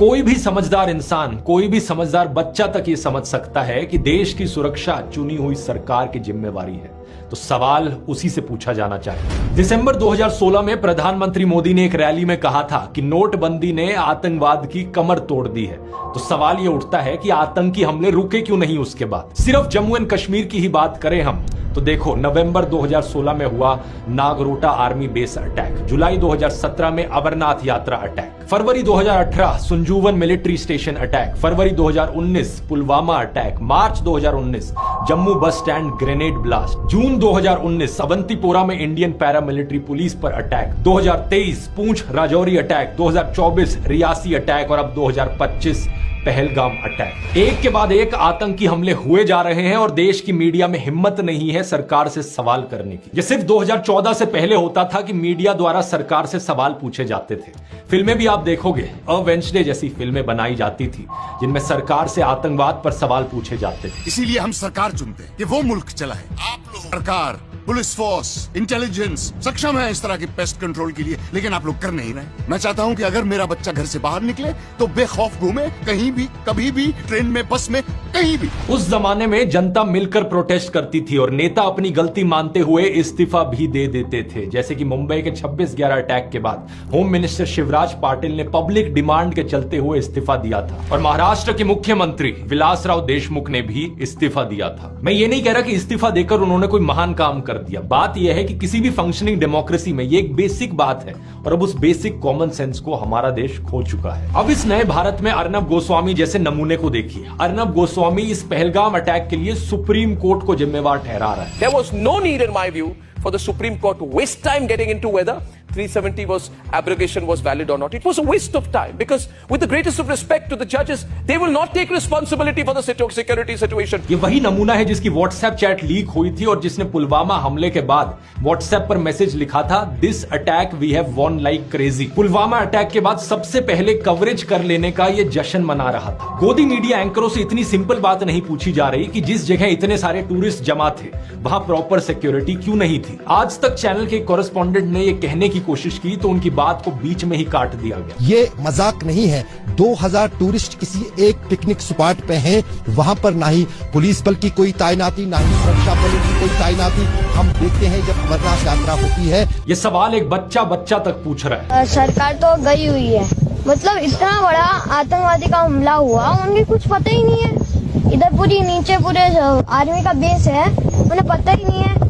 कोई भी समझदार इंसान, कोई भी समझदार बच्चा तक ये समझ सकता है कि देश की सुरक्षा चुनी हुई सरकार की जिम्मेवारी है, तो सवाल उसी से पूछा जाना चाहिए। दिसंबर 2016 में प्रधानमंत्री मोदी ने एक रैली में कहा था कि नोटबंदी ने आतंकवाद की कमर तोड़ दी है। तो सवाल यह उठता है कि आतंकी हमले रुके क्यों नहीं उसके बाद। सिर्फ जम्मू एंड कश्मीर की ही बात करें हम तो देखो, नवंबर 2016 में हुआ नागरोटा आर्मी बेस अटैक, जुलाई 2017 में अमरनाथ यात्रा अटैक, फरवरी 2018 संजूवन मिलिट्री स्टेशन अटैक, फरवरी 2019 पुलवामा अटैक, मार्च 2019 Jammu bus stand grenade blast, जून 2019 अवंतीपोरा में इंडियन पैरामिलिट्री पुलिस पर attack, 2023 Poonch Rajouri attack, 2024 Reasi attack और अब 2025 पहलगाम अटैक। एक के बाद एक आतंकी हमले हुए जा रहे हैं और देश की मीडिया में हिम्मत नहीं है सरकार से सवाल करने की। यह सिर्फ 2014 से पहले होता था कि मीडिया द्वारा सरकार से सवाल पूछे जाते थे। फिल्में भी आप देखोगे, अ वेंसडे जैसी फिल्में बनाई जाती थी जिनमें सरकार से आतंकवाद पर सवाल पूछे जाते थे। इसीलिए हम सरकार चुनते हैं कि वो मुल्क चलाए। आप लोग सरकार, पुलिस फोर्स, इंटेलिजेंस सक्षम है इस तरह की पेस्ट कंट्रोल के लिए, लेकिन आप लोग कर नहीं रहे। मैं चाहता हूं कि अगर मेरा बच्चा घर से बाहर निकले तो बेखौफ घूमे, कहीं भी, कभी भी, ट्रेन में, बस में, कहीं भी। उस जमाने में जनता मिलकर प्रोटेस्ट करती थी और नेता अपनी गलती मानते हुए इस्तीफा भी दे देते थे। जैसे कि मुंबई के 26/11 अटैक के बाद होम मिनिस्टर शिवराज पाटिल ने पब्लिक डिमांड के चलते हुए इस्तीफा दिया था और महाराष्ट्र के मुख्यमंत्री विलासराव देशमुख ने भी इस्तीफा दिया था। मैं ये नहीं कह रहा कि इस्तीफा देकर उन्होंने कोई महान काम कर दिया। बात यह है कि किसी भी फंक्शनिंग डेमोक्रेसी में ये एक बेसिक बात है और अब उस बेसिक कॉमन सेंस को हमारा देश खो चुका है। अब इस नए भारत में अर्नब गोस्वामी जैसे नमूने को देखिए। अर्नब गोस्वामी इस पहलगाम अटैक के लिए सुप्रीम कोर्ट को जिम्मेवार ठहरा रहा है। There was no need in my view for the Supreme Court to waste time getting into whether 370 was abrogation was valid or not. It was a waste of time because with the greatest of respect to the judges, they will not take responsibility for the security situation. ये वही नमूना है जिसकी WhatsApp chat leak हुई थी और जिसने पुलवामा हमले के बाद व्हाट्सएप पर मैसेज लिखा था, this attack we have won like crazy. Pulwama attack के बाद सबसे पहले कवरेज कर लेने का ये जश्न मना रहा था। गोदी मीडिया एंकरों से इतनी सिंपल बात नहीं पूछी जा रही कि जिस जगह इतने सारे टूरिस्ट जमा थे वहां प्रॉपर सिक्योरिटी क्यों नहीं थी। आज तक चैनल के कॉरेस्पॉन्डेंट ने यह कहने की कोशिश की तो उनकी बात को बीच में ही काट दिया गया। ये मजाक नहीं है। 2000 टूरिस्ट किसी एक पिकनिक स्पॉट पे हैं, वहां पर ना ही पुलिस बल की कोई तैनाती, ना ही सुरक्षा बलों की कोई तैनाती। हम देखते हैं जब अमरनाथ यात्रा होती है। ये सवाल एक बच्चा तक पूछ रहा है। सरकार तो गई हुई है, मतलब इतना बड़ा आतंकवादी का हमला हुआ, उन्हें कुछ पता ही नहीं है। इधर पूरी नीचे पूरे आर्मी का बेस है, उन्हें पता ही नहीं है।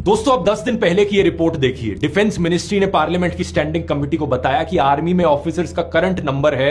दोस्तों, अब 10 दिन पहले की ये रिपोर्ट देखिए। डिफेंस मिनिस्ट्री ने पार्लियामेंट की स्टैंडिंग कमेटी को बताया कि आर्मी में ऑफिसर्स का करंट नंबर है